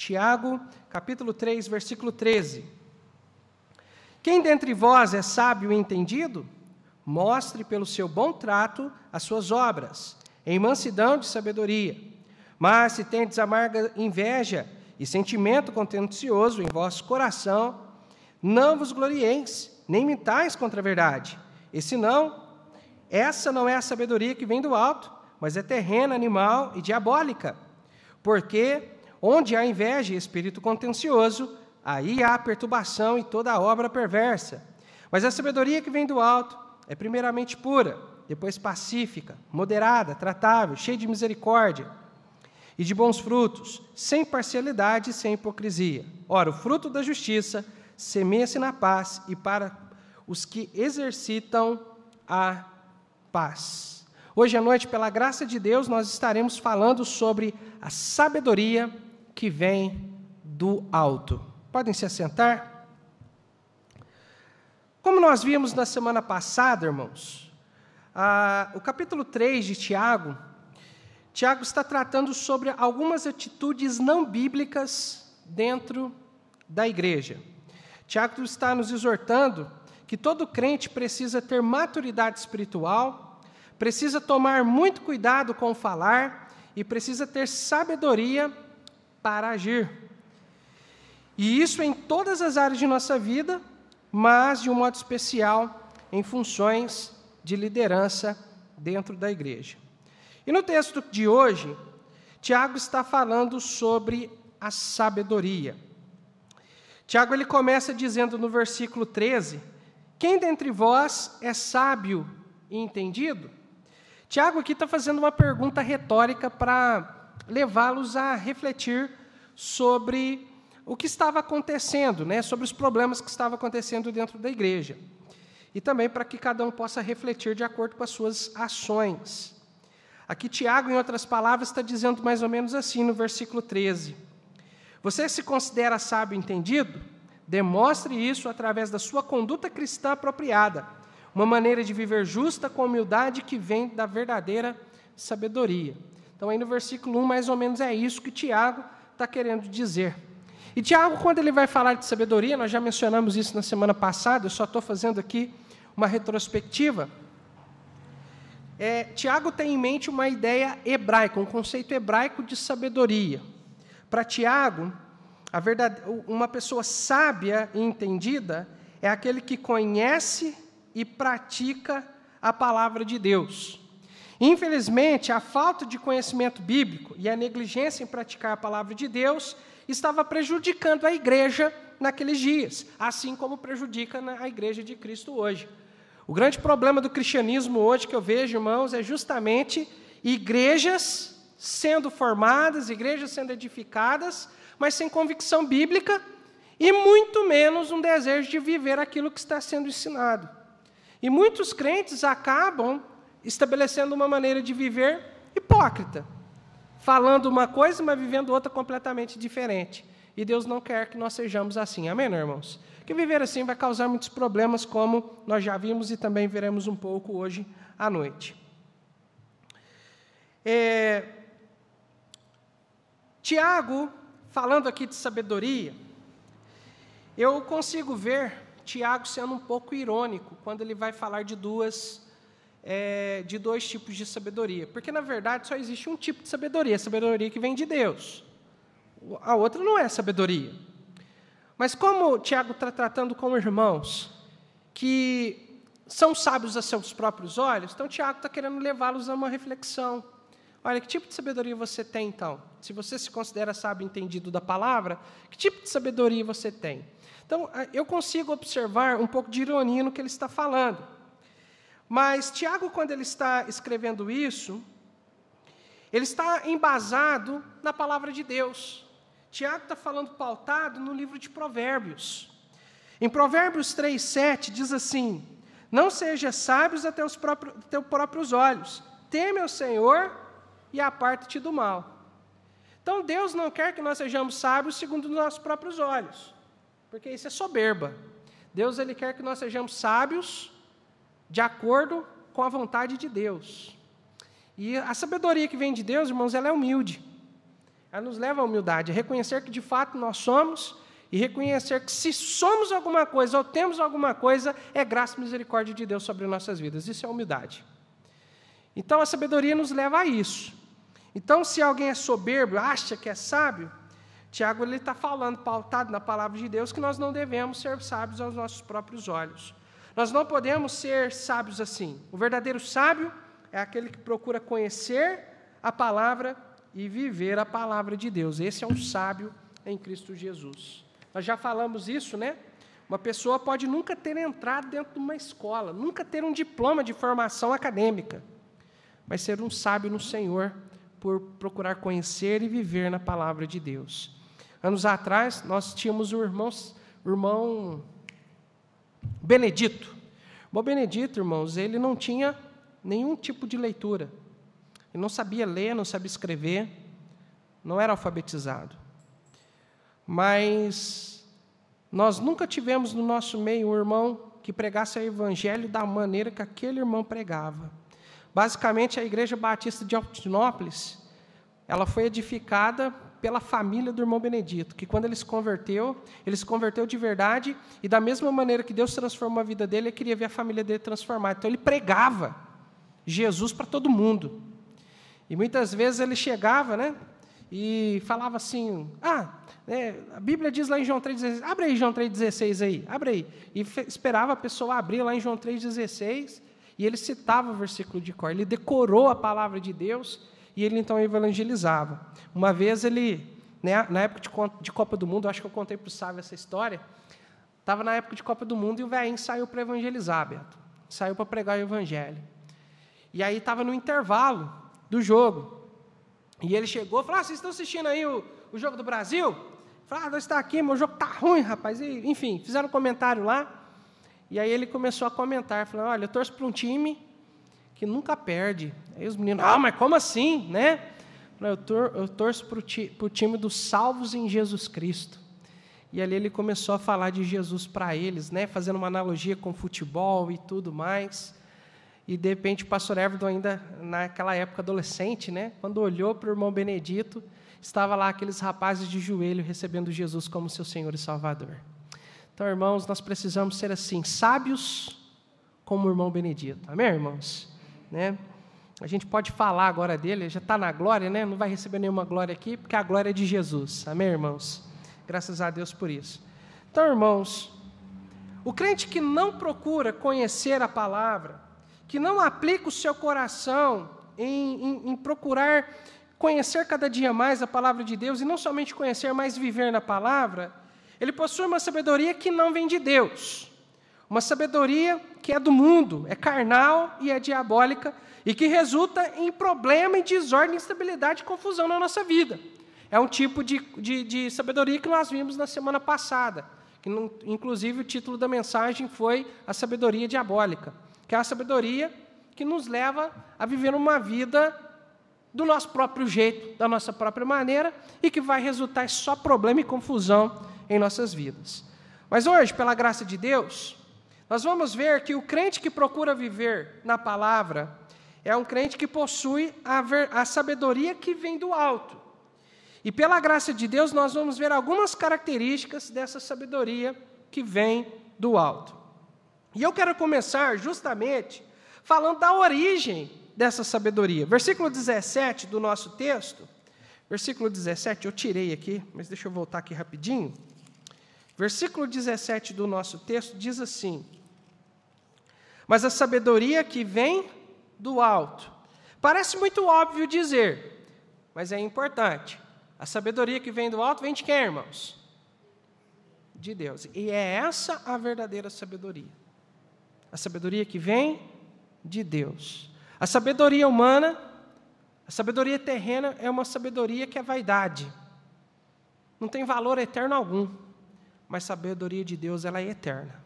Tiago, capítulo 3, versículo 13. Quem dentre vós é sábio e entendido? Mostre pelo seu bom trato as suas obras, em mansidão de sabedoria. Mas se tendes amarga inveja e sentimento contencioso em vosso coração, não vos glorieis, nem mintais contra a verdade. Essa não é a sabedoria que vem do alto, mas é terrena, animal e diabólica. Porque onde há inveja e espírito contencioso, aí há perturbação e toda a obra perversa. Mas a sabedoria que vem do alto é primeiramente pura, depois pacífica, moderada, tratável, cheia de misericórdia e de bons frutos, sem parcialidade e sem hipocrisia. Ora, o fruto da justiça semeia-se na paz e para os que exercitam a paz. Hoje à noite, pela graça de Deus, nós estaremos falando sobre a sabedoria que vem do alto. Podem se assentar? Como nós vimos na semana passada, irmãos, o capítulo 3 de Tiago está tratando sobre algumas atitudes não bíblicas dentro da igreja. Tiago está nos exortando que todo crente precisa ter maturidade espiritual, precisa tomar muito cuidado com o falar e precisa ter sabedoria para agir. E isso em todas as áreas de nossa vida, mas de um modo especial em funções de liderança dentro da igreja. E no texto de hoje, Tiago está falando sobre a sabedoria. Tiago ele começa dizendo no versículo 13, quem dentre vós é sábio e entendido? Tiago aqui está fazendo uma pergunta retórica para levá-los a refletir sobre o que estava acontecendo, sobre os problemas que estavam acontecendo dentro da igreja. E também para que cada um possa refletir de acordo com as suas ações. Aqui Tiago, em outras palavras, está dizendo mais ou menos assim no versículo 13. Você se considera sábio e entendido? Demonstre isso através da sua conduta cristã apropriada, uma maneira de viver justa com humildade que vem da verdadeira sabedoria. Então, aí no versículo 1, mais ou menos é isso que Tiago está querendo dizer. E Tiago, quando ele vai falar de sabedoria, nós já mencionamos isso na semana passada, eu só estou fazendo aqui uma retrospectiva. Tiago tem em mente uma ideia hebraica, um conceito hebraico de sabedoria. Para Tiago, uma pessoa sábia e entendida é aquele que conhece e pratica a palavra de Deus. Infelizmente, a falta de conhecimento bíblico e a negligência em praticar a palavra de Deus estava prejudicando a igreja naqueles dias, assim como prejudica a igreja de Cristo hoje. O grande problema do cristianismo hoje que eu vejo, irmãos, é justamente igrejas sendo formadas, igrejas sendo edificadas, mas sem convicção bíblica e muito menos um desejo de viver aquilo que está sendo ensinado. E muitos crentes acabam estabelecendo uma maneira de viver hipócrita, falando uma coisa, mas vivendo outra completamente diferente. E Deus não quer que nós sejamos assim. Amém, irmãos? Que viver assim vai causar muitos problemas, como nós já vimos e também veremos um pouco hoje à noite. Tiago, falando aqui de sabedoria, eu consigo ver Tiago sendo um pouco irônico quando ele vai falar de dois tipos de sabedoria. Porque, na verdade, só existe um tipo de sabedoria, a sabedoria que vem de Deus. A outra não é sabedoria. Mas como Tiago está tratando com irmãos que são sábios a seus próprios olhos, então Tiago está querendo levá-los a uma reflexão. Olha, que tipo de sabedoria você tem, então? Se você se considera sábio e entendido da palavra, que tipo de sabedoria você tem? Então, eu consigo observar um pouco de ironia no que ele está falando. Mas Tiago, quando ele está escrevendo isso, ele está embasado na palavra de Deus. Tiago está falando pautado no livro de Provérbios. Em Provérbios 3:7 diz assim, não seja sábios a teus próprios olhos, teme ao Senhor e aparta-te do mal. Então Deus não quer que nós sejamos sábios segundo os nossos próprios olhos, porque isso é soberba. Deus ele quer que nós sejamos sábios de acordo com a vontade de Deus. E a sabedoria que vem de Deus, irmãos, ela é humilde. Ela nos leva à humildade, a reconhecer que de fato nós somos e reconhecer que se somos alguma coisa ou temos alguma coisa, é graça e misericórdia de Deus sobre nossas vidas. Isso é humildade. Então, a sabedoria nos leva a isso. Então, se alguém é soberbo, acha que é sábio, Tiago está falando, pautado na palavra de Deus, que nós não devemos ser sábios aos nossos próprios olhos. Nós não podemos ser sábios assim. O verdadeiro sábio é aquele que procura conhecer a palavra e viver a palavra de Deus. Esse é um sábio em Cristo Jesus. Nós já falamos isso, né? Uma pessoa pode nunca ter entrado dentro de uma escola, nunca ter um diploma de formação acadêmica, mas ser um sábio no Senhor por procurar conhecer e viver na palavra de Deus. Anos atrás, nós tínhamos o irmão Benedito. O Benedito, irmãos, ele não tinha nenhum tipo de leitura. Ele não sabia ler, não sabia escrever, não era alfabetizado. Mas nós nunca tivemos no nosso meio um irmão que pregasse o evangelho da maneira que aquele irmão pregava. Basicamente, a Igreja Batista de Altinópolis, ela foi edificada pela família do irmão Benedito, que quando ele se converteu de verdade, e da mesma maneira que Deus transformou a vida dele, ele queria ver a família dele transformada. Então, ele pregava Jesus para todo mundo. E muitas vezes ele chegava, né, e falava assim, a Bíblia diz lá em João 3,16, abre aí João 3,16 aí, abre aí. E esperava a pessoa abrir lá em João 3,16, e ele citava o versículo de cor, ele decorou a palavra de Deus, e ele então evangelizava. Uma vez ele, né, na época de Copa do Mundo, acho que eu contei para o Sávio essa história, estava na época de Copa do Mundo, e o velhinho saiu para evangelizar, Beto, saiu para pregar o evangelho. E aí estava no intervalo do jogo, e ele chegou e falou, vocês estão assistindo aí o jogo do Brasil? Falei, nós estamos aqui, meu jogo está ruim, rapaz. E, enfim, fizeram um comentário lá, e aí ele começou a comentar, falando, olha, eu torço para um time que nunca perde. Aí os meninos, mas como assim, né? Eu torço para o time dos salvos em Jesus Cristo. E ali ele começou a falar de Jesus para eles, né? Fazendo uma analogia com futebol e tudo mais. E, de repente, o pastor Everton, ainda naquela época adolescente, né? Quando olhou para o irmão Benedito, estava lá aqueles rapazes de joelho recebendo Jesus como seu Senhor e Salvador. Então, irmãos, nós precisamos ser assim, sábios como o irmão Benedito. Amém, irmãos? Né? A gente pode falar agora dele, ele já está na glória, né? Não vai receber nenhuma glória aqui, porque a glória é de Jesus. Amém, irmãos? Graças a Deus por isso. Então, irmãos, o crente que não procura conhecer a palavra, que não aplica o seu coração em procurar conhecer cada dia mais a palavra de Deus, e não somente conhecer, mas viver na palavra, ele possui uma sabedoria que não vem de Deus, uma sabedoria que é do mundo, é carnal e é diabólica, e que resulta em problema, em desordem, instabilidade e confusão na nossa vida. É um tipo de sabedoria que nós vimos na semana passada, que inclusive o título da mensagem foi a sabedoria diabólica, que é a sabedoria que nos leva a viver uma vida do nosso próprio jeito, da nossa própria maneira, e que vai resultar em só problema e confusão em nossas vidas. Mas hoje, pela graça de Deus, nós vamos ver que o crente que procura viver na palavra é um crente que possui a sabedoria que vem do alto. E pela graça de Deus, nós vamos ver algumas características dessa sabedoria que vem do alto. E eu quero começar justamente falando da origem dessa sabedoria. Versículo 17 do nosso texto, versículo 17, eu tirei aqui, mas deixa eu voltar aqui rapidinho. Versículo 17 do nosso texto diz assim, mas a sabedoria que vem do alto. Parece muito óbvio dizer, mas é importante. A sabedoria que vem do alto vem de quem, irmãos? De Deus. E é essa a verdadeira sabedoria. A sabedoria que vem de Deus. A sabedoria humana, a sabedoria terrena é uma sabedoria que é vaidade. Não tem valor eterno algum. Mas a sabedoria de Deus, ela é eterna.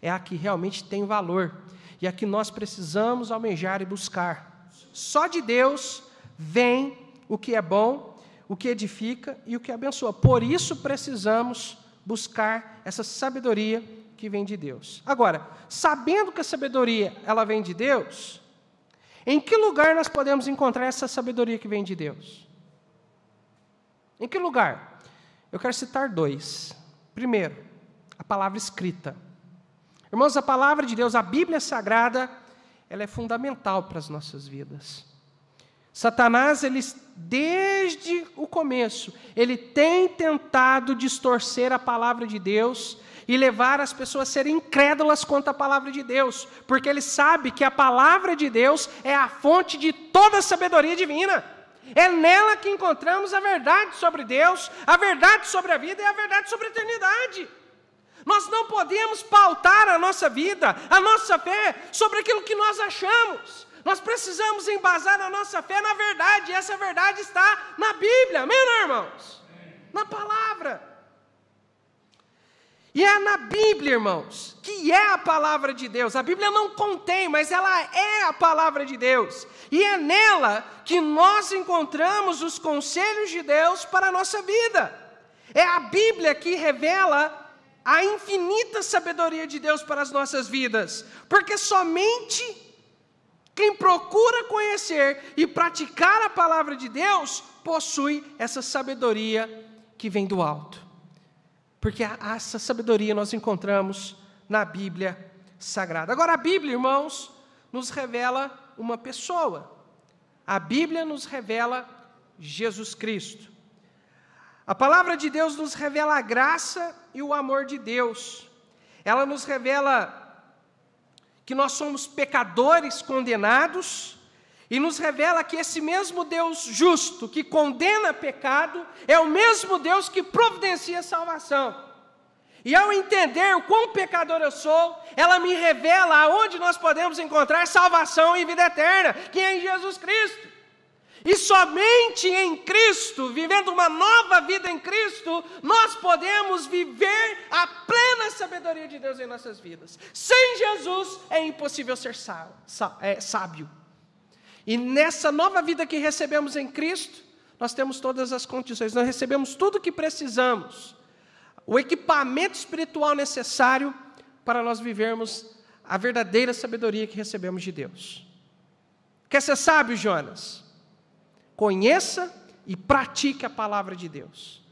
É a que realmente tem valor. E a que nós precisamos almejar e buscar. Só de Deus vem o que é bom, o que edifica e o que abençoa. Por isso precisamos buscar essa sabedoria que vem de Deus. Agora, sabendo que a sabedoria ela vem de Deus, em que lugar nós podemos encontrar essa sabedoria que vem de Deus? Em que lugar? Eu quero citar 2. Primeiro, a palavra escrita. Irmãos, a palavra de Deus, a Bíblia Sagrada, ela é fundamental para as nossas vidas. Satanás, desde o começo, ele tem tentado distorcer a palavra de Deus e levar as pessoas a serem incrédulas quanto à palavra de Deus, porque ele sabe que a palavra de Deus é a fonte de toda a sabedoria divina. É nela que encontramos a verdade sobre Deus, a verdade sobre a vida e a verdade sobre a eternidade. Nós não podemos pautar a nossa vida, a nossa fé, sobre aquilo que nós achamos. Nós precisamos embasar a nossa fé na verdade, e essa verdade está na Bíblia, amém, irmãos? Na palavra. E é na Bíblia, irmãos, que é a palavra de Deus. A Bíblia não contém, mas ela é a palavra de Deus. E é nela que nós encontramos os conselhos de Deus para a nossa vida. É a Bíblia que revela a infinita sabedoria de Deus para as nossas vidas. Porque somente quem procura conhecer e praticar a palavra de Deus possui essa sabedoria que vem do alto. Porque essa sabedoria nós encontramos na Bíblia Sagrada. Agora, a Bíblia, irmãos, nos revela uma pessoa. A Bíblia nos revela Jesus Cristo. A palavra de Deus nos revela a graça e o amor de Deus. Ela nos revela que nós somos pecadores condenados, e nos revela que esse mesmo Deus justo, que condena pecado, é o mesmo Deus que providencia salvação. E ao entender o quão pecador eu sou, ela me revela aonde nós podemos encontrar salvação e vida eterna, que é em Jesus Cristo. E somente em Cristo, vivendo uma nova vida em Cristo, nós podemos viver a plena sabedoria de Deus em nossas vidas. Sem Jesus é impossível ser sábio. E nessa nova vida que recebemos em Cristo, nós temos todas as condições, nós recebemos tudo o que precisamos, o equipamento espiritual necessário para nós vivermos a verdadeira sabedoria que recebemos de Deus. Quer ser sábio, Jonas? Conheça e pratique a palavra de Deus.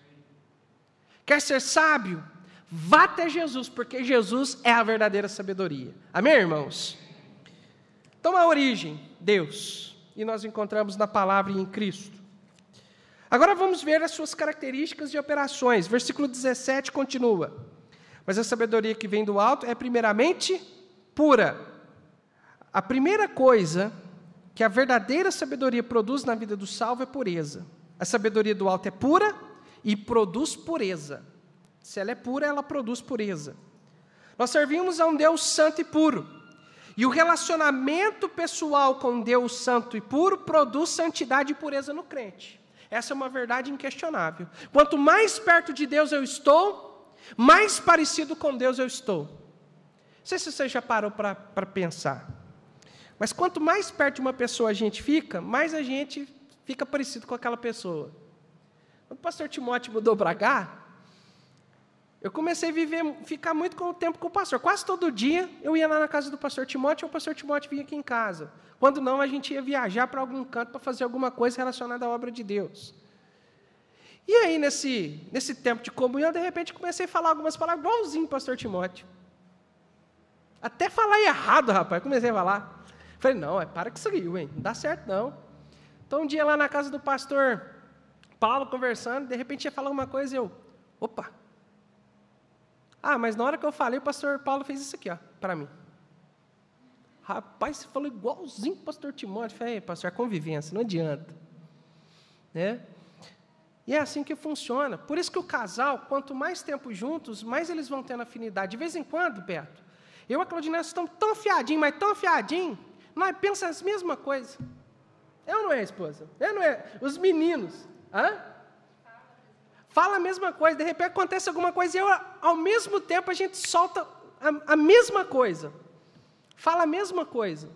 Quer ser sábio? Vá até Jesus, porque Jesus é a verdadeira sabedoria. Amém, irmãos? Então, a origem, Deus, e nós encontramos na palavra e em Cristo. Agora vamos ver as suas características e operações. Versículo 17 continua. Mas a sabedoria que vem do alto é primeiramente pura. A primeira coisa que a verdadeira sabedoria produz na vida do salvo é pureza. A sabedoria do alto é pura e produz pureza. Se ela é pura, ela produz pureza. Nós servimos a um Deus santo e puro. E o relacionamento pessoal com Deus santo e puro produz santidade e pureza no crente. Essa é uma verdade inquestionável. Quanto mais perto de Deus eu estou, mais parecido com Deus eu estou. Não sei se você já parou para pensar. Mas quanto mais perto de uma pessoa a gente fica, mais a gente fica parecido com aquela pessoa. Quando o pastor Timóteo mudou para cá, eu comecei a ficar muito com o tempo com o pastor. Quase todo dia eu ia lá na casa do pastor Timóteo, ou o pastor Timóteo vinha aqui em casa. Quando não, a gente ia viajar para algum canto para fazer alguma coisa relacionada à obra de Deus. E aí, nesse tempo de comunhão, de repente, comecei a falar algumas palavras igualzinho o pastor Timóteo. Até falar errado, rapaz, comecei a falar. Falei, não, para com isso aí, não dá certo não. Então, um dia lá na casa do pastor Paulo, conversando, de repente ia falar uma coisa e eu, opa. Mas na hora que eu falei, o pastor Paulo fez isso aqui, para mim. Rapaz, você falou igualzinho o pastor Timóteo. Eu falei, pastor, é convivência, não adianta. Né? E é assim que funciona. Por isso que o casal, quanto mais tempo juntos, mais eles vão tendo afinidade. De vez em quando, Beto, eu e a Claudinha estamos tão afiadinhos, mas tão afiadinhos, nós pensamos a mesma coisa. Eu não é, esposa? Eu não é? Os meninos, fala a mesma coisa, de repente acontece alguma coisa e ao mesmo tempo a gente solta a mesma coisa. Fala a mesma coisa.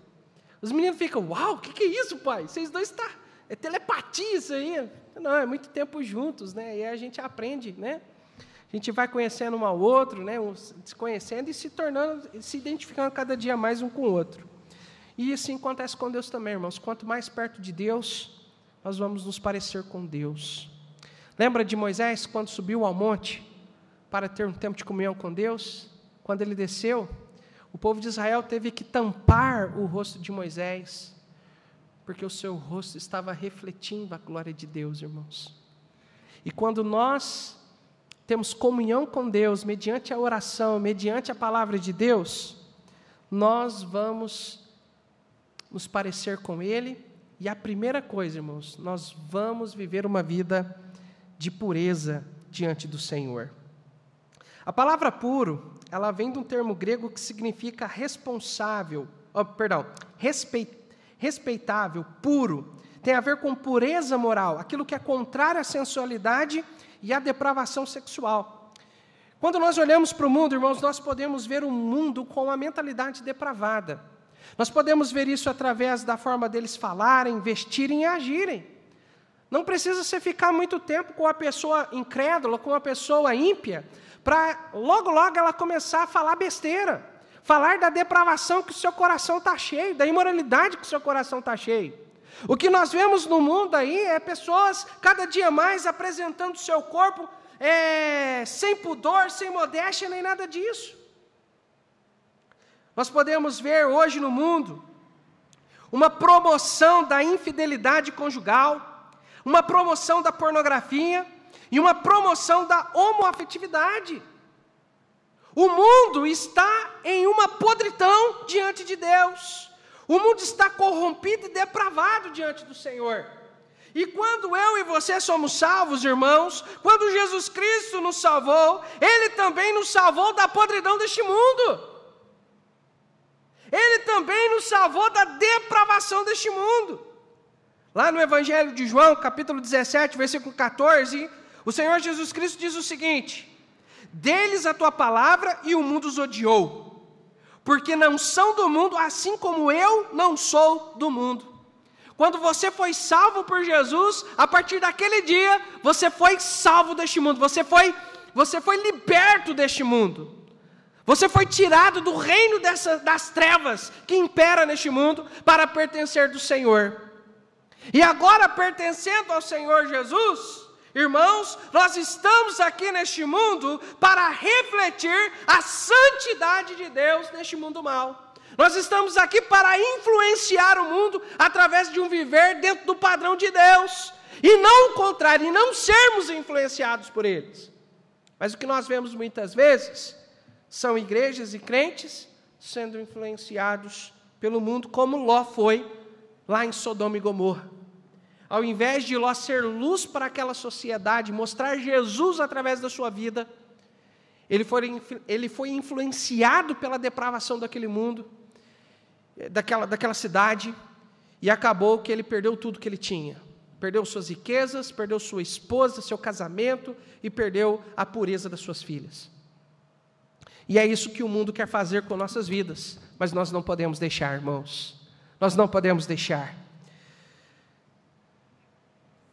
Os meninos ficam, uau, o que é isso, pai? Vocês dois estão... É telepatia isso aí. Não, é muito tempo juntos, né? E aí a gente aprende, né? A gente vai conhecendo um ao outro, né? Se conhecendo e se identificando cada dia mais um com o outro. E assim acontece com Deus também, irmãos. Quanto mais perto de Deus, nós vamos nos parecer com Deus. Lembra de Moisés, quando subiu ao monte para ter um tempo de comunhão com Deus? Quando ele desceu, o povo de Israel teve que tampar o rosto de Moisés, porque o seu rosto estava refletindo a glória de Deus, irmãos. E quando nós temos comunhão com Deus, mediante a oração, mediante a palavra de Deus, nós vamos nos parecer com Ele, e a primeira coisa, irmãos, nós vamos viver uma vida de pureza diante do Senhor. A palavra puro, ela vem de um termo grego que significa respeitável, puro. Tem a ver com pureza moral, aquilo que é contrário à sensualidade e à depravação sexual. Quando nós olhamos para o mundo, irmãos, nós podemos ver um mundo com uma mentalidade depravada. Nós podemos ver isso através da forma deles falarem, vestirem e agirem. Não precisa você ficar muito tempo com uma pessoa incrédula, com uma pessoa ímpia, para logo ela começar a falar besteira, falar da depravação que o seu coração está cheio, da imoralidade que o seu coração está cheio. O que nós vemos no mundo aí é pessoas cada dia mais apresentando o seu corpo sem pudor, sem modéstia, nem nada disso. Nós podemos ver hoje no mundo uma promoção da infidelidade conjugal, uma promoção da pornografia e uma promoção da homoafetividade. O mundo está em uma podridão diante de Deus. O mundo está corrompido e depravado diante do Senhor. E quando eu e você somos salvos, irmãos, quando Jesus Cristo nos salvou, Ele também nos salvou da podridão deste mundo. Ele também nos salvou da depravação deste mundo. Lá no Evangelho de João, capítulo 17, versículo 14, o Senhor Jesus Cristo diz o seguinte: dê-lhes a tua palavra e o mundo os odiou, porque não são do mundo, assim como eu não sou do mundo. Quando você foi salvo por Jesus, a partir daquele dia, você foi salvo deste mundo, você foi liberto deste mundo. Você foi tirado do reino das trevas que impera neste mundo para pertencer do Senhor. E agora, pertencendo ao Senhor Jesus, irmãos, nós estamos aqui neste mundo para refletir a santidade de Deus neste mundo mau. Nós estamos aqui para influenciar o mundo através de um viver dentro do padrão de Deus, e não o contrário, e não sermos influenciados por eles. Mas o que nós vemos muitas vezes são igrejas e crentes sendo influenciados pelo mundo, como Ló foi lá em Sodoma e Gomorra. Ao invés de Ló ser luz para aquela sociedade, mostrar Jesus através da sua vida, ele foi influenciado pela depravação daquele mundo, daquela cidade, e acabou que ele perdeu tudo que ele tinha. Perdeu suas riquezas, perdeu sua esposa, seu casamento, e perdeu a pureza das suas filhas. E é isso que o mundo quer fazer com nossas vidas, mas nós não podemos deixar, irmãos. Nós não podemos deixar.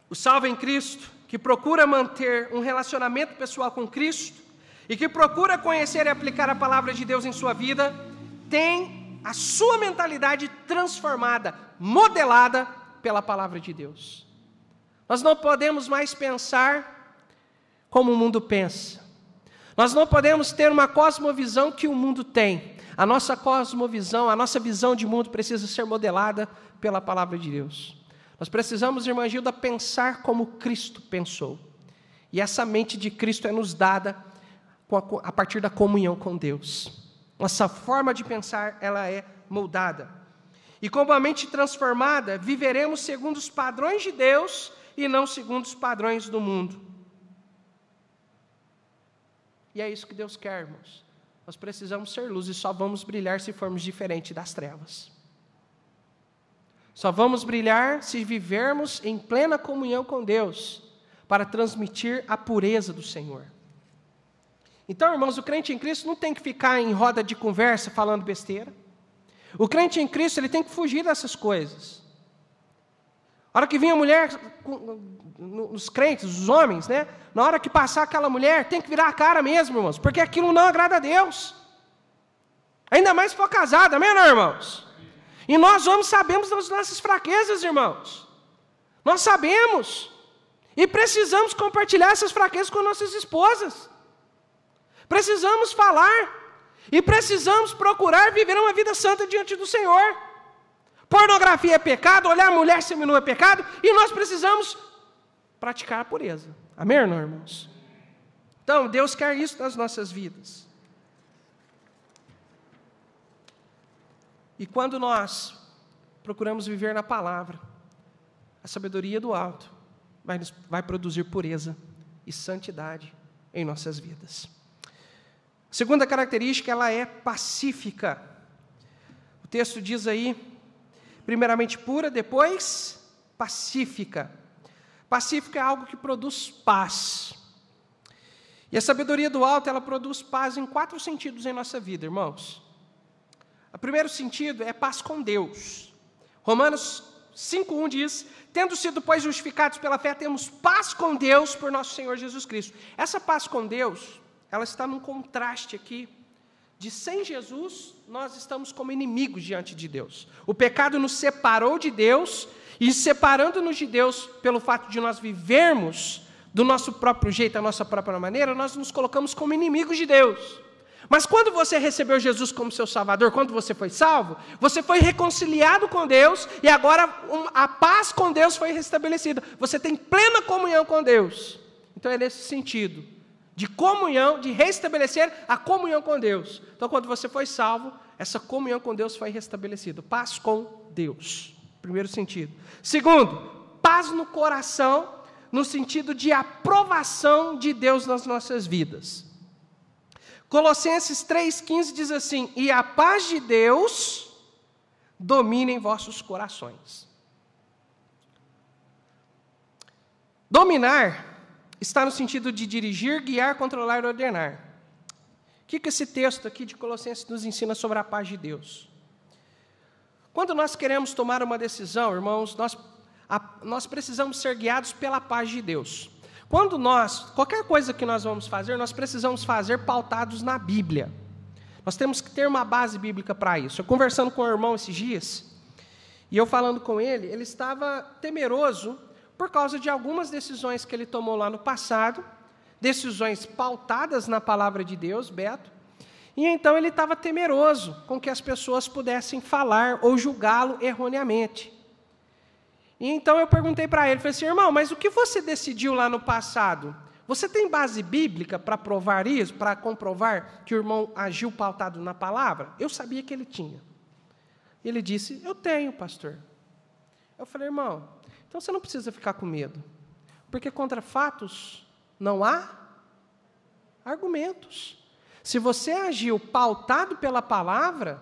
O salvo em Cristo, que procura manter um relacionamento pessoal com Cristo, e que procura conhecer e aplicar a palavra de Deus em sua vida, tem a sua mentalidade transformada, modelada pela palavra de Deus. Nós não podemos mais pensar como o mundo pensa. Nós não podemos ter uma cosmovisão que o mundo tem. A nossa cosmovisão, a nossa visão de mundo precisa ser modelada pela palavra de Deus. Nós precisamos, irmã Gilda, pensar como Cristo pensou. E essa mente de Cristo é nos dada a partir da comunhão com Deus. Nossa forma de pensar, ela é moldada. E como a mente transformada, viveremos segundo os padrões de Deus e não segundo os padrões do mundo. E é isso que Deus quer, irmãos. Nós precisamos ser luz e só vamos brilhar se formos diferentes das trevas. Só vamos brilhar se vivermos em plena comunhão com Deus, para transmitir a pureza do Senhor. Então, irmãos, o crente em Cristo não tem que ficar em roda de conversa falando besteira. O crente em Cristo, ele tem que fugir dessas coisas. A hora que vinha a mulher, nos crentes, os homens, né? Na hora que passar aquela mulher, tem que virar a cara mesmo, irmãos, porque aquilo não agrada a Deus. Ainda mais se for casado, amém, não, irmãos? E nós homens sabemos das nossas fraquezas, irmãos. Nós sabemos. E precisamos compartilhar essas fraquezas com nossas esposas. Precisamos falar. E precisamos procurar viver uma vida santa diante do Senhor. Pornografia é pecado, olhar a mulher seminua é pecado, e nós precisamos praticar a pureza. Amém, irmãos? Então, Deus quer isso nas nossas vidas. E quando nós procuramos viver na palavra, a sabedoria do alto vai produzir pureza e santidade em nossas vidas. A segunda característica, ela é pacífica. O texto diz aí, primeiramente pura, depois pacífica. Pacífica é algo que produz paz. E a sabedoria do alto, ela produz paz em 4 sentidos em nossa vida, irmãos. O primeiro sentido é paz com Deus. Romanos 5:1 diz: tendo sido, pois, justificados pela fé, temos paz com Deus por nosso Senhor Jesus Cristo. Essa paz com Deus, ela está num contraste aqui, de sem Jesus, nós estamos como inimigos diante de Deus. O pecado nos separou de Deus, e separando-nos de Deus, pelo fato de nós vivermos do nosso próprio jeito, da nossa própria maneira, nós nos colocamos como inimigos de Deus. Mas quando você recebeu Jesus como seu Salvador, quando você foi salvo, você foi reconciliado com Deus, e agora a paz com Deus foi restabelecida. Você tem plena comunhão com Deus. Então é nesse sentido, de comunhão, de restabelecer a comunhão com Deus. Então quando você foi salvo, essa comunhão com Deus foi restabelecida. Paz com Deus. Primeiro sentido. Segundo, paz no coração, no sentido de aprovação de Deus nas nossas vidas. Colossenses 3,15 diz assim: e a paz de Deus domine em vossos corações. Dominar está no sentido de dirigir, guiar, controlar e ordenar. O que esse texto aqui de Colossenses nos ensina sobre a paz de Deus? Quando nós queremos tomar uma decisão, irmãos, nós precisamos ser guiados pela paz de Deus. Quando qualquer coisa que nós vamos fazer, nós precisamos fazer pautados na Bíblia. Nós temos que ter uma base bíblica para isso. Eu conversando com o irmão esses dias, e eu falando com ele estava temeroso por causa de algumas decisões que ele tomou lá no passado, decisões pautadas na palavra de Deus, Beto, e então ele estava temeroso com que as pessoas pudessem falar ou julgá-lo erroneamente. E então eu perguntei para ele, falei assim: irmão, mas o que você decidiu lá no passado? Você tem base bíblica para provar isso, para comprovar que o irmão agiu pautado na palavra? Eu sabia que ele tinha. Ele disse: eu tenho, pastor. Eu falei: irmão, então você não precisa ficar com medo, porque contra fatos não há argumentos. Se você agiu pautado pela palavra,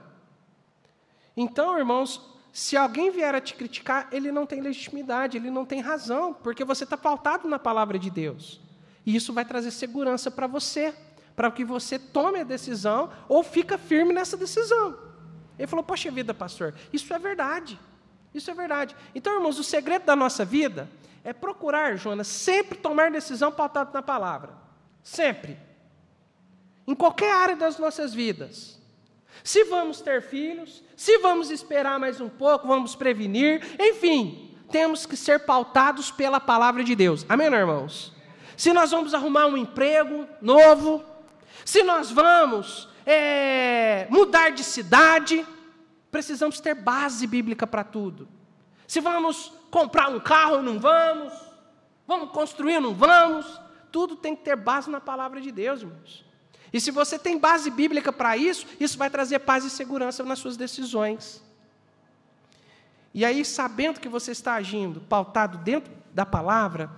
então, irmãos, se alguém vier a te criticar, ele não tem legitimidade, ele não tem razão, porque você está pautado na palavra de Deus. E isso vai trazer segurança para você, para que você tome a decisão ou fica firme nessa decisão. Ele falou: poxa vida, pastor, isso é verdade. Isso é verdade. Então, irmãos, o segredo da nossa vida é procurar, Jonas, sempre tomar decisão pautada na palavra. Sempre. Em qualquer área das nossas vidas. Se vamos ter filhos, se vamos esperar mais um pouco, vamos prevenir, enfim, temos que ser pautados pela palavra de Deus. Amém, irmãos? Se nós vamos arrumar um emprego novo, se nós vamos mudar de cidade, precisamos ter base bíblica para tudo. Se vamos comprar um carro, não vamos construir, não vamos, tudo tem que ter base na palavra de Deus, irmãos. E se você tem base bíblica para isso, isso vai trazer paz e segurança nas suas decisões. E aí, sabendo que você está agindo pautado dentro da palavra,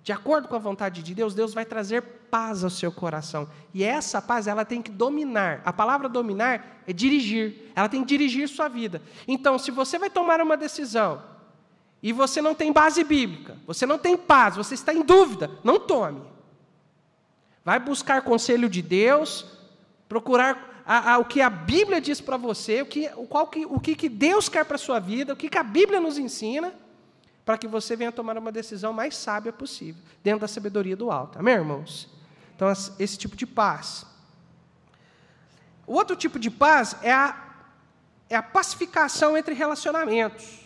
de acordo com a vontade de Deus, Deus vai trazer paz ao seu coração. E essa paz, ela tem que dominar. A palavra dominar é dirigir. Ela tem que dirigir sua vida. Então, se você vai tomar uma decisão e você não tem base bíblica, você não tem paz, você está em dúvida, não tome. Vai buscar conselho de Deus, procurar o que a Bíblia diz para você, o que Deus quer para a sua vida, o que a Bíblia nos ensina, para que você venha tomar uma decisão mais sábia possível, dentro da sabedoria do alto. Amém, irmãos? Então, esse tipo de paz. O outro tipo de paz é a pacificação entre relacionamentos.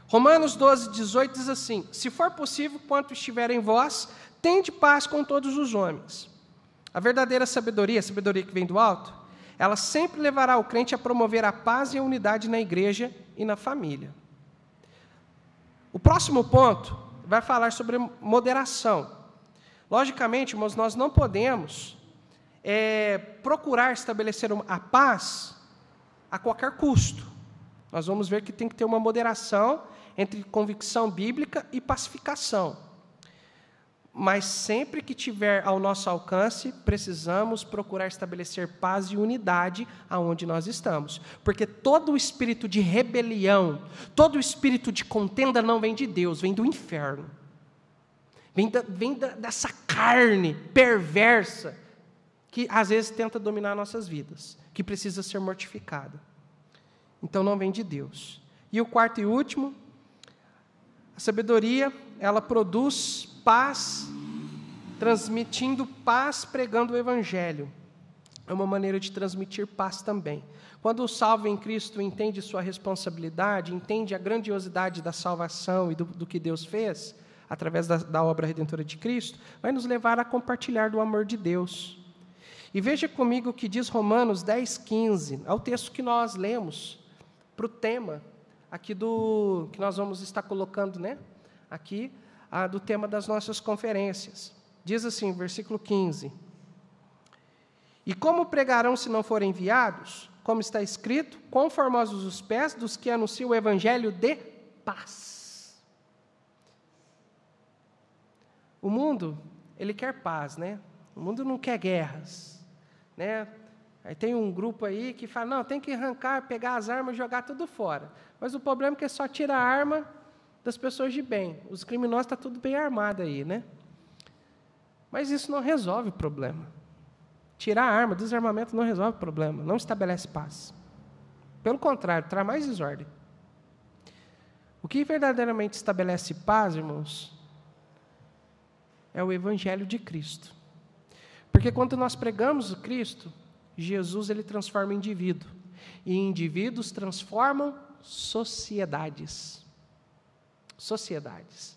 Romanos 12, 18 diz assim: se for possível, quanto estiver em vós, tende paz com todos os homens. A verdadeira sabedoria, a sabedoria que vem do alto, ela sempre levará o crente a promover a paz e a unidade na igreja e na família. O próximo ponto vai falar sobre moderação. Logicamente, irmãos, nós não podemos procurar estabelecer a paz a qualquer custo. Nós vamos ver que tem que ter uma moderação entre convicção bíblica e pacificação. Mas sempre que tiver ao nosso alcance, precisamos procurar estabelecer paz e unidade aonde nós estamos. Porque todo o espírito de rebelião, todo o espírito de contenda não vem de Deus, vem do inferno. Vem dessa carne perversa que às vezes tenta dominar nossas vidas, que precisa ser mortificada. Então não vem de Deus. E o quarto e último, a sabedoria, ela produz paz, transmitindo paz, pregando o Evangelho. É uma maneira de transmitir paz também. Quando o salvo em Cristo entende sua responsabilidade, entende a grandiosidade da salvação e do que Deus fez, através da obra redentora de Cristo, vai nos levar a compartilhar do amor de Deus. E veja comigo o que diz Romanos 10, 15, é o texto que nós lemos para o tema aqui que nós vamos estar colocando, aqui, do tema das nossas conferências. Diz assim, versículo 15: e como pregarão se não forem enviados? Como está escrito, quão formosos os pés dos que anunciam o evangelho de paz. O mundo, ele quer paz, O mundo não quer guerras, Aí tem um grupo aí que fala, não, tem que arrancar, pegar as armas e jogar tudo fora. Mas o problema é que só tira a arma das pessoas de bem. Os criminosos estão tudo bem armados aí, Mas isso não resolve o problema. Tirar a arma, desarmamento não resolve o problema, não estabelece paz. Pelo contrário, traz mais desordem. O que verdadeiramente estabelece paz, irmãos, é o Evangelho de Cristo. Porque quando nós pregamos o Cristo, Jesus ele transforma indivíduo. E indivíduos transformam sociedades. Sociedades.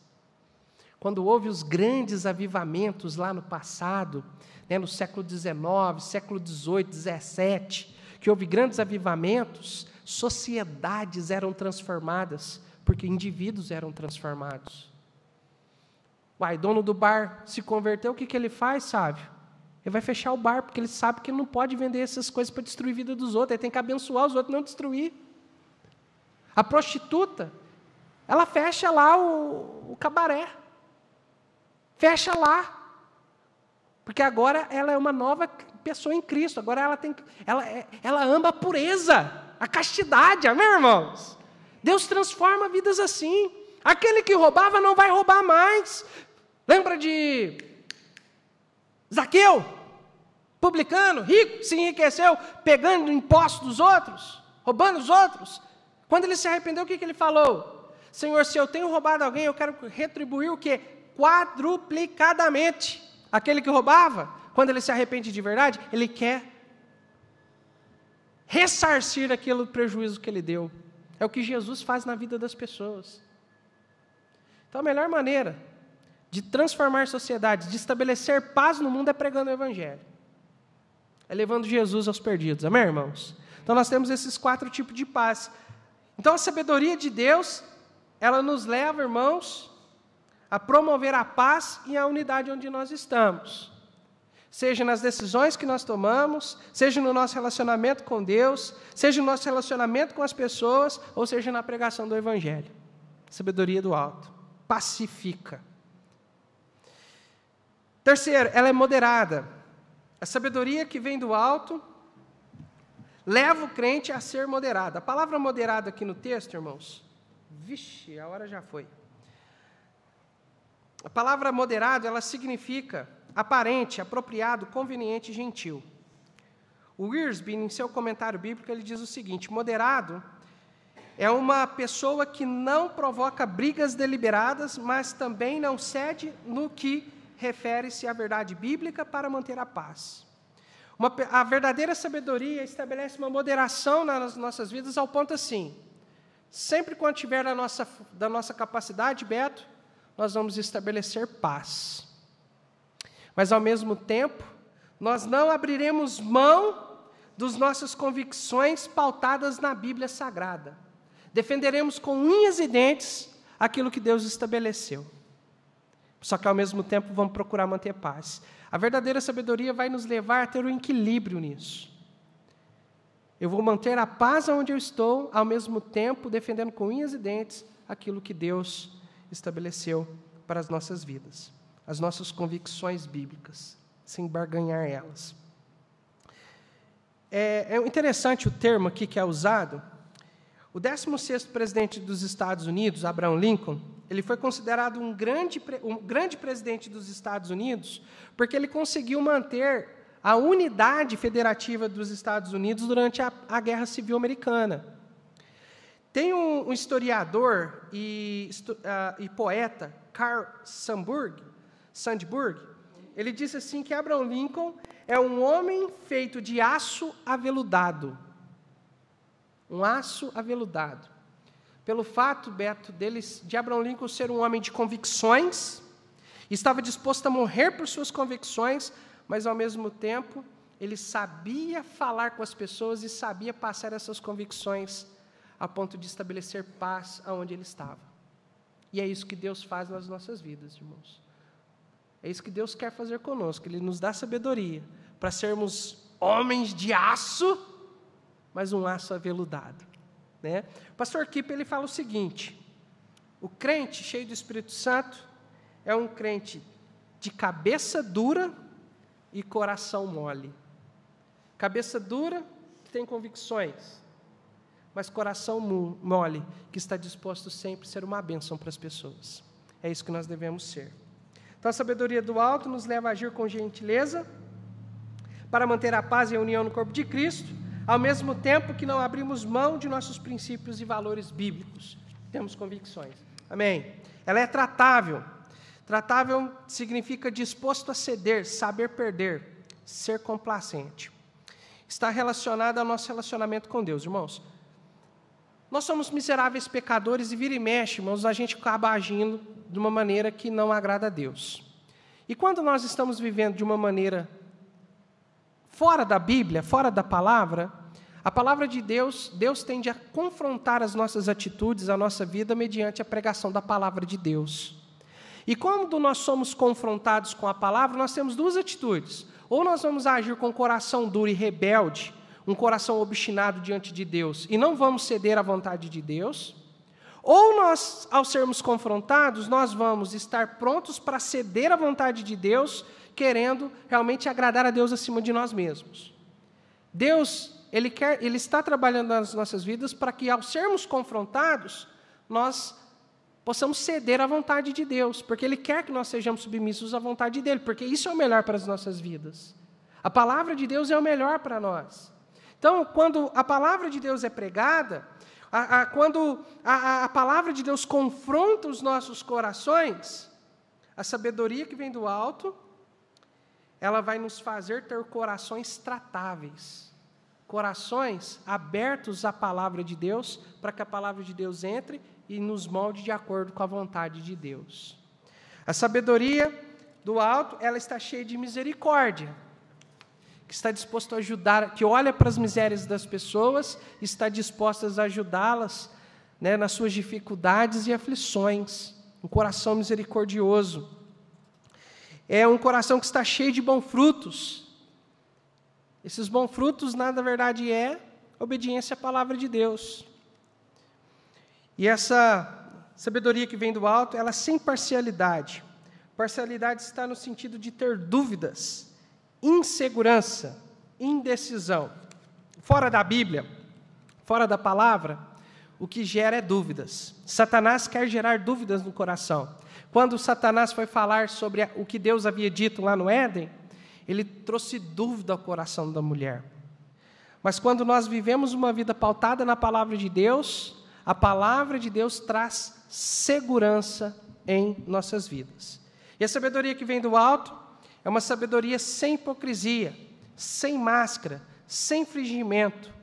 Quando houve os grandes avivamentos lá no passado, no século XIX, século XVIII, XVII, que houve grandes avivamentos, sociedades eram transformadas, porque indivíduos eram transformados. O dono do bar se converteu, o que ele faz, sábio? Ele vai fechar o bar, porque ele sabe que ele não pode vender essas coisas para destruir a vida dos outros, ele tem que abençoar os outros, não destruir. A prostituta, ela fecha lá o cabaré. Fecha lá. Porque agora ela é uma nova pessoa em Cristo, agora ela ama a pureza, a castidade, amém, irmãos? Deus transforma vidas assim. Aquele que roubava não vai roubar mais. Lembra de Zaqueu? Publicano, rico, se enriqueceu, pegando impostos dos outros, roubando os outros. Quando ele se arrependeu, o que ele falou? Senhor, se eu tenho roubado alguém, eu quero retribuir o quê? Quadruplicadamente. Aquele que roubava, quando ele se arrepende de verdade, ele quer ressarcir aquele prejuízo que ele deu. É o que Jesus faz na vida das pessoas. Então, a melhor maneira de transformar sociedades, de estabelecer paz no mundo é pregando o Evangelho. É levando Jesus aos perdidos. Amém, irmãos? Então, nós temos esses 4 tipos de paz. Então, a sabedoria de Deus, ela nos leva, irmãos, a promover a paz e a unidade onde nós estamos. Seja nas decisões que nós tomamos, seja no nosso relacionamento com Deus, seja no nosso relacionamento com as pessoas, ou seja na pregação do Evangelho. Sabedoria do alto. Pacifica. Terceiro, ela é moderada. A sabedoria que vem do alto leva o crente a ser moderado. A palavra moderado aqui no texto, irmãos, vixe, a hora já foi. A palavra moderado, ela significa aparente, apropriado, conveniente e gentil. O Wiersbe, em seu comentário bíblico, ele diz o seguinte: moderado é uma pessoa que não provoca brigas deliberadas, mas também não cede no que refere-se à verdade bíblica para manter a paz. A verdadeira sabedoria estabelece uma moderação nas nossas vidas ao ponto assim: sempre quando tiver da nossa capacidade, Beto, nós vamos estabelecer paz. Mas, ao mesmo tempo, nós não abriremos mão das nossas convicções pautadas na Bíblia Sagrada. Defenderemos com unhas e dentes aquilo que Deus estabeleceu. Só que, ao mesmo tempo, vamos procurar manter paz. A verdadeira sabedoria vai nos levar a ter um equilíbrio nisso. Eu vou manter a paz onde eu estou, ao mesmo tempo, defendendo com unhas e dentes aquilo que Deus estabeleceu para as nossas vidas, as nossas convicções bíblicas, sem barganhar elas. É interessante o termo aqui que é usado. O 16º presidente dos Estados Unidos, Abraham Lincoln, ele foi considerado um grande presidente dos Estados Unidos, porque ele conseguiu manter a unidade federativa dos Estados Unidos durante a Guerra Civil Americana. Tem um historiador e poeta, Carl Sandburg, ele disse assim que Abraham Lincoln é um homem feito de aço aveludado. Um aço aveludado. Pelo fato, Beto, de Abraham Lincoln ser um homem de convicções, estava disposto a morrer por suas convicções, mas, ao mesmo tempo, ele sabia falar com as pessoas e sabia passar essas convicções a ponto de estabelecer paz aonde ele estava. E é isso que Deus faz nas nossas vidas, irmãos. É isso que Deus quer fazer conosco. Ele nos dá sabedoria para sermos homens de aço, mas um aço aveludado. Né? O pastor Kipp, ele fala o seguinte: o crente cheio do Espírito Santo é um crente de cabeça dura e coração mole. Cabeça dura, que tem convicções, mas coração mole, que está disposto sempre a ser uma bênção para as pessoas. É isso que nós devemos ser. Então, a sabedoria do alto nos leva a agir com gentileza, para manter a paz e a união no corpo de Cristo, ao mesmo tempo que não abrimos mão de nossos princípios e valores bíblicos. Temos convicções. Amém? Ela é tratável. Tratável significa disposto a ceder, saber perder, ser complacente. Está relacionada ao nosso relacionamento com Deus, irmãos. Nós somos miseráveis pecadores e vira e mexe, irmãos, a gente acaba agindo de uma maneira que não agrada a Deus. E quando nós estamos vivendo de uma maneira fora da Bíblia, fora da palavra, a palavra de Deus, Deus tende a confrontar as nossas atitudes, a nossa vida, mediante a pregação da palavra de Deus. E quando nós somos confrontados com a palavra, nós temos duas atitudes. Ou nós vamos agir com um coração duro e rebelde, um coração obstinado diante de Deus, e não vamos ceder à vontade de Deus, ou nós, ao sermos confrontados, nós vamos estar prontos para ceder à vontade de Deus, querendo realmente agradar a Deus acima de nós mesmos. Deus, Ele está trabalhando nas nossas vidas para que, ao sermos confrontados, nós possamos ceder à vontade de Deus, porque Ele quer que nós sejamos submissos à vontade dEle, porque isso é o melhor para as nossas vidas. A palavra de Deus é o melhor para nós. Então, quando a palavra de Deus é pregada, quando a palavra de Deus confronta os nossos corações, a sabedoria que vem do alto, ela vai nos fazer ter corações tratáveis, corações abertos à palavra de Deus, para que a palavra de Deus entre e nos molde de acordo com a vontade de Deus. A sabedoria do alto, ela está cheia de misericórdia, que está disposto a ajudar, que olha para as misérias das pessoas, está disposta a ajudá-las, né, nas suas dificuldades e aflições. Um coração misericordioso. É um coração que está cheio de bons frutos. Esses bons frutos, na verdade, é obediência à palavra de Deus. E essa sabedoria que vem do alto, ela é sem parcialidade. Parcialidade está no sentido de ter dúvidas, insegurança, indecisão. Fora da Bíblia, fora da palavra, o que gera é dúvidas. Satanás quer gerar dúvidas no coração. Quando Satanás foi falar sobre o que Deus havia dito lá no Éden, ele trouxe dúvida ao coração da mulher. Mas quando nós vivemos uma vida pautada na palavra de Deus, a palavra de Deus traz segurança em nossas vidas. E a sabedoria que vem do alto é uma sabedoria sem hipocrisia, sem máscara, sem fingimento.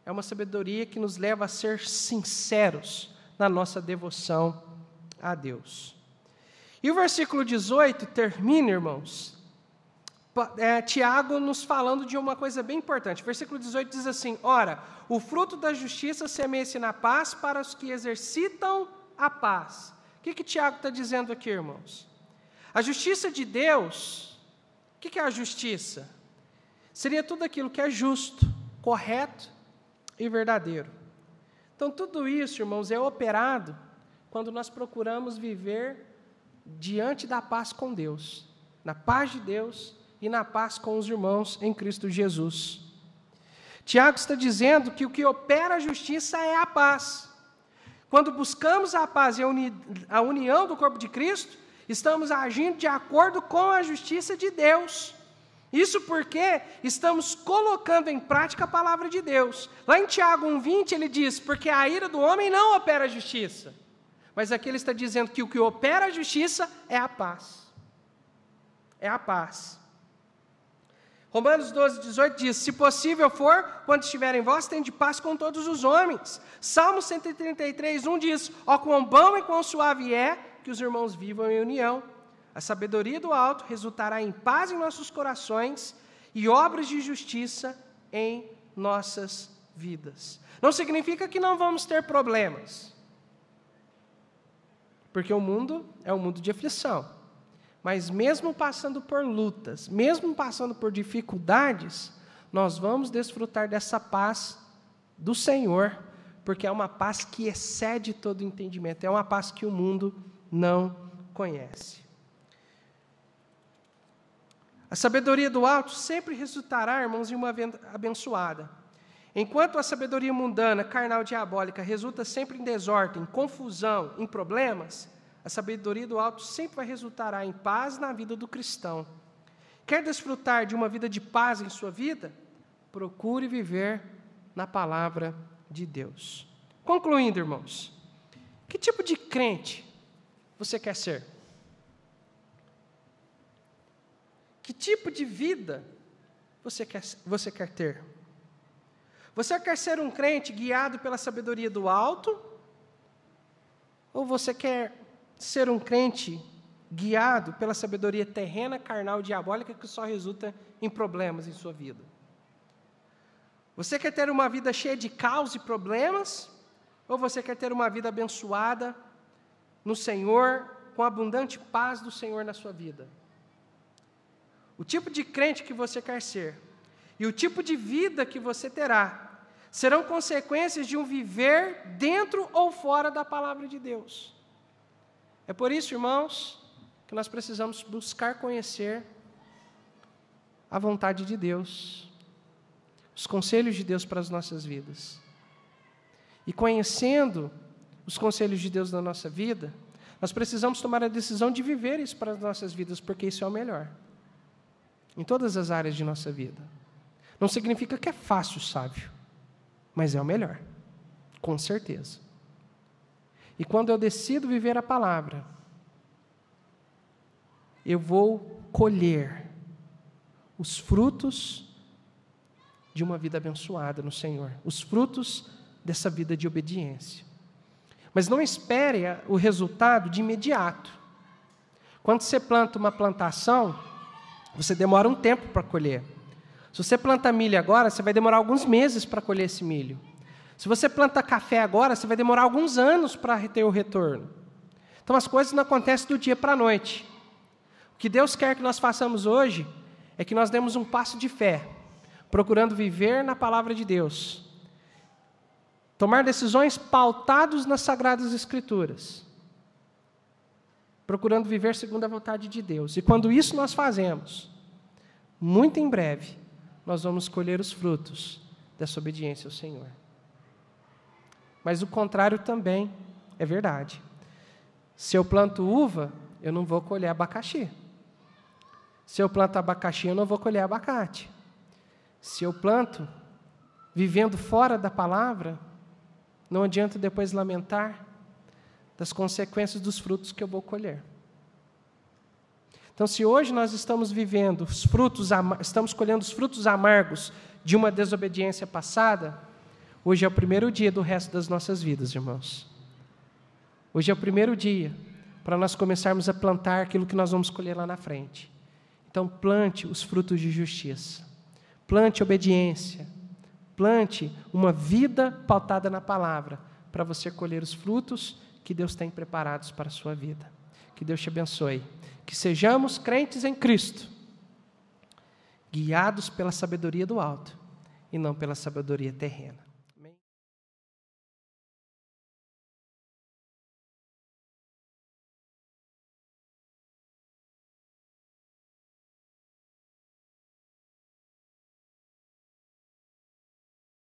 é uma sabedoria que nos leva a ser sinceros na nossa devoção a Deus. E o versículo 18 termina, irmãos, Tiago nos falando de uma coisa bem importante. Versículo 18 diz assim: ora, o fruto da justiça semeia-se na paz para os que exercitam a paz. O que Tiago está dizendo aqui, irmãos? A justiça de Deus, o que é a justiça? Seria tudo aquilo que é justo, correto e verdadeiro. Então, tudo isso, irmãos, é operado quando nós procuramos viver diante da paz com Deus, na paz de Deus e na paz com os irmãos em Cristo Jesus. Tiago está dizendo que o que opera a justiça é a paz. Quando buscamos a paz e a união do corpo de Cristo, estamos agindo de acordo com a justiça de Deus. Isso porque estamos colocando em prática a palavra de Deus. Lá em Tiago 1,20 ele diz: porque a ira do homem não opera a justiça. Mas aqui ele está dizendo que o que opera a justiça é a paz. É a paz. Romanos 12,18 diz: se possível for, quando estiver em vós, tende paz com todos os homens. Salmo 133,1 diz: ó, quão bom e quão suave é que os irmãos vivam em união. A sabedoria do alto resultará em paz em nossos corações e obras de justiça em nossas vidas. Não significa que não vamos ter problemas, porque o mundo é um mundo de aflição. Mas mesmo passando por lutas, mesmo passando por dificuldades, nós vamos desfrutar dessa paz do Senhor, porque é uma paz que excede todo entendimento, é uma paz que o mundo não conhece. A sabedoria do alto sempre resultará, irmãos, em uma vida abençoada. Enquanto a sabedoria mundana, carnal, diabólica, resulta sempre em desordem, em confusão, em problemas, a sabedoria do alto sempre vai resultar em paz na vida do cristão. Quer desfrutar de uma vida de paz em sua vida? Procure viver na palavra de Deus. Concluindo, irmãos, que tipo de crente você quer ser? Que tipo de vida você quer ter? Você quer ser um crente guiado pela sabedoria do alto? Ou você quer ser um crente guiado pela sabedoria terrena, carnal e diabólica que só resulta em problemas em sua vida? Você quer ter uma vida cheia de caos e problemas? Ou você quer ter uma vida abençoada no Senhor, com a abundante paz do Senhor na sua vida? O tipo de crente que você quer ser e o tipo de vida que você terá serão consequências de um viver dentro ou fora da palavra de Deus. É por isso, irmãos, que nós precisamos buscar conhecer a vontade de Deus, os conselhos de Deus para as nossas vidas. E conhecendo os conselhos de Deus na nossa vida, nós precisamos tomar a decisão de viver isso para as nossas vidas, porque isso é o melhor. Em todas as áreas de nossa vida. Não significa que é fácil, sábio, mas é o melhor, com certeza. E quando eu decido viver a palavra, eu vou colher os frutos de uma vida abençoada no Senhor, os frutos dessa vida de obediência. Mas não espere o resultado de imediato. Quando você planta uma plantação, você demora um tempo para colher. Se você planta milho agora, você vai demorar alguns meses para colher esse milho. Se você planta café agora, você vai demorar alguns anos para ter o retorno. Então, as coisas não acontecem do dia para a noite. O que Deus quer que nós façamos hoje é que nós demos um passo de fé, procurando viver na palavra de Deus. Tomar decisões pautadas nas Sagradas Escrituras. Procurando viver segundo a vontade de Deus. E quando isso nós fazemos, muito em breve, nós vamos colher os frutos dessa obediência ao Senhor. Mas o contrário também é verdade. Se eu planto uva, eu não vou colher abacaxi. Se eu planto abacaxi, eu não vou colher abacate. Se eu planto vivendo fora da palavra, não adianta depois lamentar das consequências dos frutos que eu vou colher. Então, se hoje nós estamos vivendo estamos colhendo os frutos amargos de uma desobediência passada, Hoje é o primeiro dia do resto das nossas vidas, irmãos. Hoje é o primeiro dia para nós começarmos a plantar aquilo que nós vamos colher lá na frente. Então, plante os frutos de justiça. Plante obediência. Plante uma vida pautada na palavra, para você colher os frutos que Deus tem preparados para a sua vida. Que Deus te abençoe. Que sejamos crentes em Cristo, guiados pela sabedoria do alto e não pela sabedoria terrena.